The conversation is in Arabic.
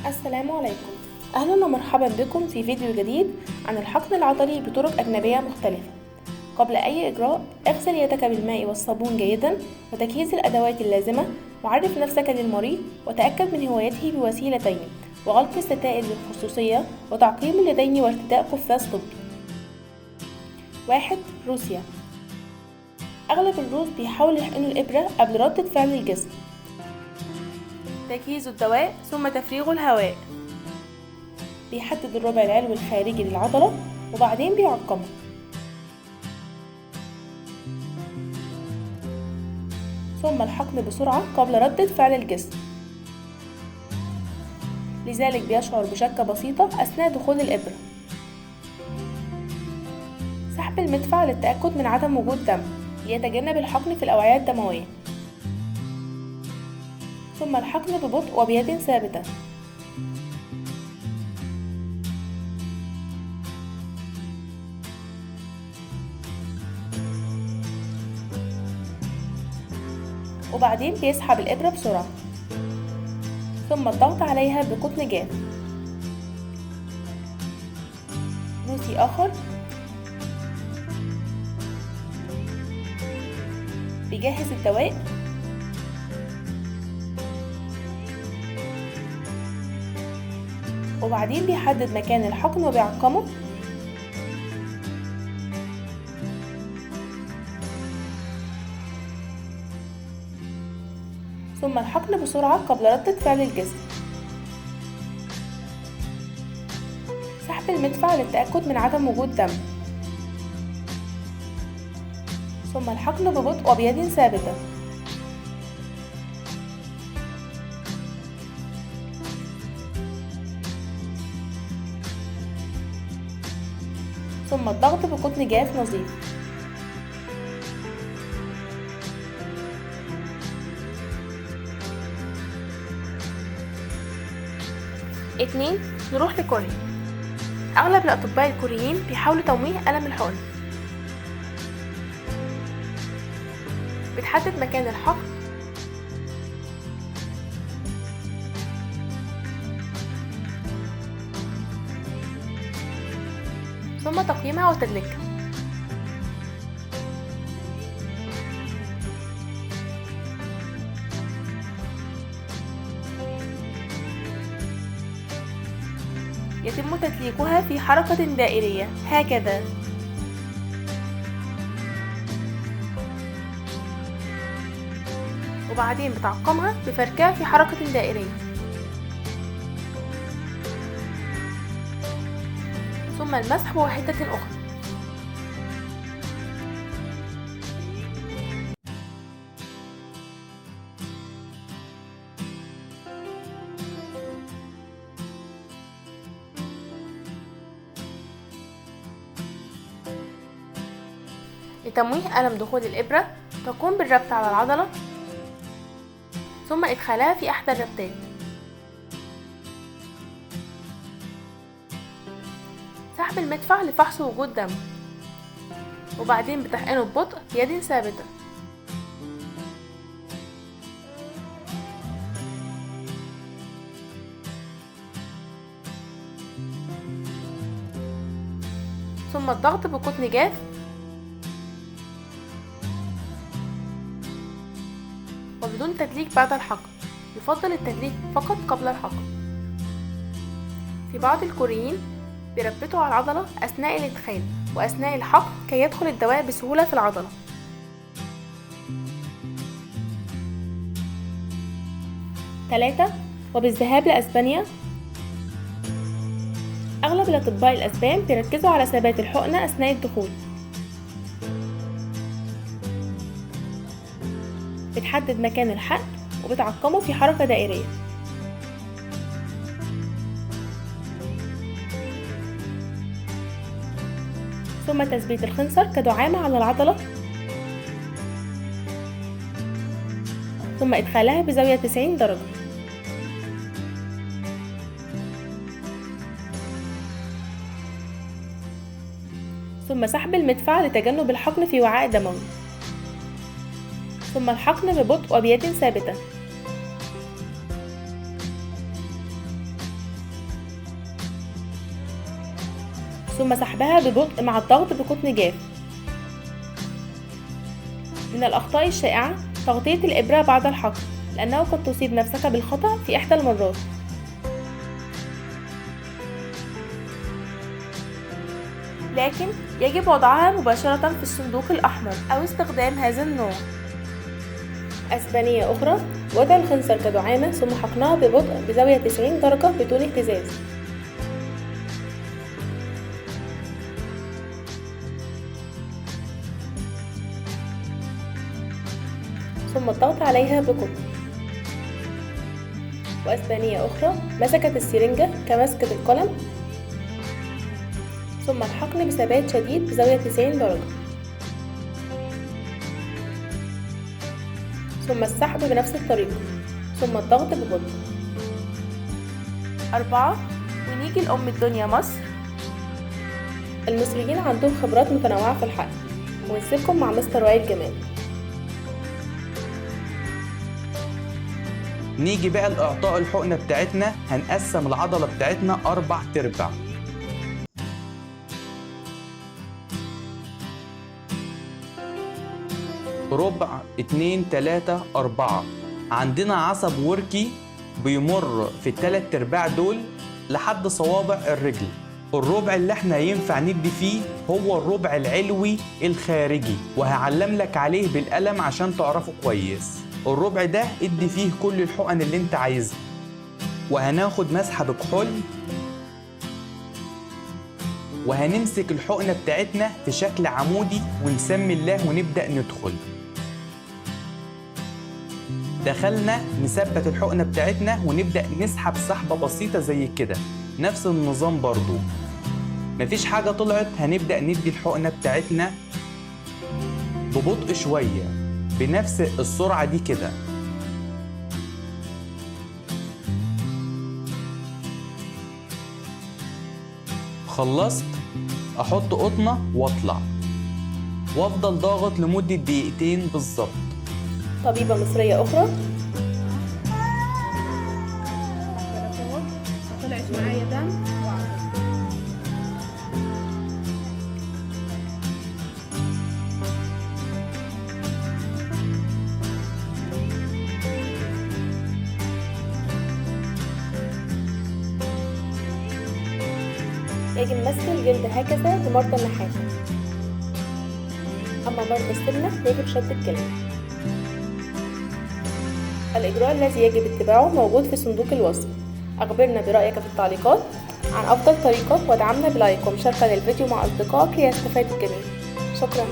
السلام عليكم. أهلا ومرحبا بكم في فيديو جديد عن الحقن العضلي بطرق أجنبية مختلفة. قبل أي إجراء اغسل يدك بالماء والصابون جيدا وتجهيز الأدوات اللازمة، وعرف نفسك للمريض وتأكد من هوايته بوسيلتين: وغلق الستائر للخصوصية وتعقيم اليدين وارتداء قفاز طبي. 1. روسيا. أغلب الروس بيحاولوا يحقنوا الإبرة قبل ردة فعل الجسم. تجهيز الدواء ثم تفريغ الهواء. بيحدد الربع العلوي الخارجي للعضلة وبعدين بيعقمه. ثم الحقن بسرعة قبل ردة فعل الجسم، لذلك بيشعر بشكة بسيطة أثناء دخول الإبرة. سحب المدفع للتأكد من عدم وجود دم، ليتجنب الحقن في الأوعية الدموية. ثم الحقن ببطء وبيد ثابتة. وبعدين بيسحب الإبرة بسرعة، ثم الضغط عليها بقطن جاف. روسي آخر بيجهز الدواء وبعدين بيحدد مكان الحقن وبيعقمه. ثم الحقن بسرعة قبل ردة فعل الجسم. سحب المدفع للتأكد من عدم وجود دم. ثم الحقن ببطء وبيد ثابتة. ثم الضغط بقطن جاف نظيف. 2. نروح لكوريا. أغلب الأطباء الكوريين بيحاولوا تمويه ألم الحقن. بتحدد مكان الحقن ثم تقييمها وتدليكها. يتم تدليكها في حركة دائرية هكذا. وبعدين بتعقمها بفركها في حركة دائرية. ثم المسح بواحدة أخرى. لتمويه ألم دخول الإبرة تقوم بالربط على العضلة ثم إدخالها في أحد الربطات. سحب المدفع لفحص وجود دم وبعدين بتحقنه ببطء بيد ثابتة. ثم الضغط بقطن جاف وبدون تدليك بعد الحقن. يفضل التدليك فقط قبل الحقن. في بعض الكوريين بيربطوا على العضلة أثناء الإدخال وأثناء الحقن كي يدخل الدواء بسهولة في العضلة. 3. وبالذهاب لأسبانيا. أغلب الأطباء الأسبان بيركزوا على ثبات الحقنة أثناء الدخول. بتحدد مكان الحقن وبتعقمه في حركة دائرية. ثم تثبيت الخنصر كدعامة على العضلة ثم إدخالها بزاوية 90 درجة. ثم سحب المدفع لتجنب الحقن في وعاء دموي. ثم الحقن ببطء وبيد ثابتة. ثم سحبها ببطء مع الضغط بقطن جاف. من الأخطاء الشائعة تغطية الإبرة بعد الحقن، لأنه قد تصيب نفسك بالخطأ في إحدى المرات. لكن يجب وضعها مباشرة في الصندوق الأحمر أو استخدام هذا النوع. أسبانية أخرى: وضع الخنصر كدعامة ثم حقنها ببطء بزاوية 90 درجة بدون اهتزاز. ثم الضغط عليها بقوة. وأسبانية أخرى: مسكت السرنجة كمسكة القلم، ثم الحقن بثبات شديد بزاوية 90 درجة، ثم السحب بنفس الطريقة، ثم الضغط ببطء. 4. ونيجي لأم الدنيا مصر. المصريين عندهم خبرات متنوعة في الحقن، ونسيبكم مع مستر وائل جمال. نيجي بقى لإعطاء الحقنة بتاعتنا. هنقسم العضلة بتاعتنا 4 تربع. ربع، 2، 3، 4. عندنا عصب وركي بيمر في ال3 ارباع دول لحد صوابع الرجل. الربع اللي احنا ينفع ندي فيه هو الربع العلوي الخارجي، وهعلم لك عليه بالقلم عشان تعرفه كويس. الربع ده ادي فيه كل الحقن اللي انت عايزها، وهناخد مسحة بكحول، وهنمسك الحقنة بتاعتنا في شكل عمودي ونسمي الله ونبدأ ندخل. دخلنا نثبت الحقنة بتاعتنا ونبدأ نسحب سحبة بسيطة زي كده، نفس النظام برضو. مفيش حاجة طلعت، هنبدأ ندي الحقنة بتاعتنا ببطء شوية بنفس السرعة دي كده. خلصت، احط قطنة واطلع، وافضل ضاغط لمدة 2 دقيقتين بالظبط. طبيبة مصرية أخرى: طلعت معايا دم يجب مسك الجلد هكذا لمرضى النحافة، أما مرضى السمنة يجب شد الجلد. الإجراء الذي يجب اتباعه موجود في صندوق الوصف. أخبرنا برأيك في التعليقات عن أفضل طريقة، ودعمنا بلايك ومشاركة للفيديو مع أصدقائك ليستفاد الجميع. شكرا.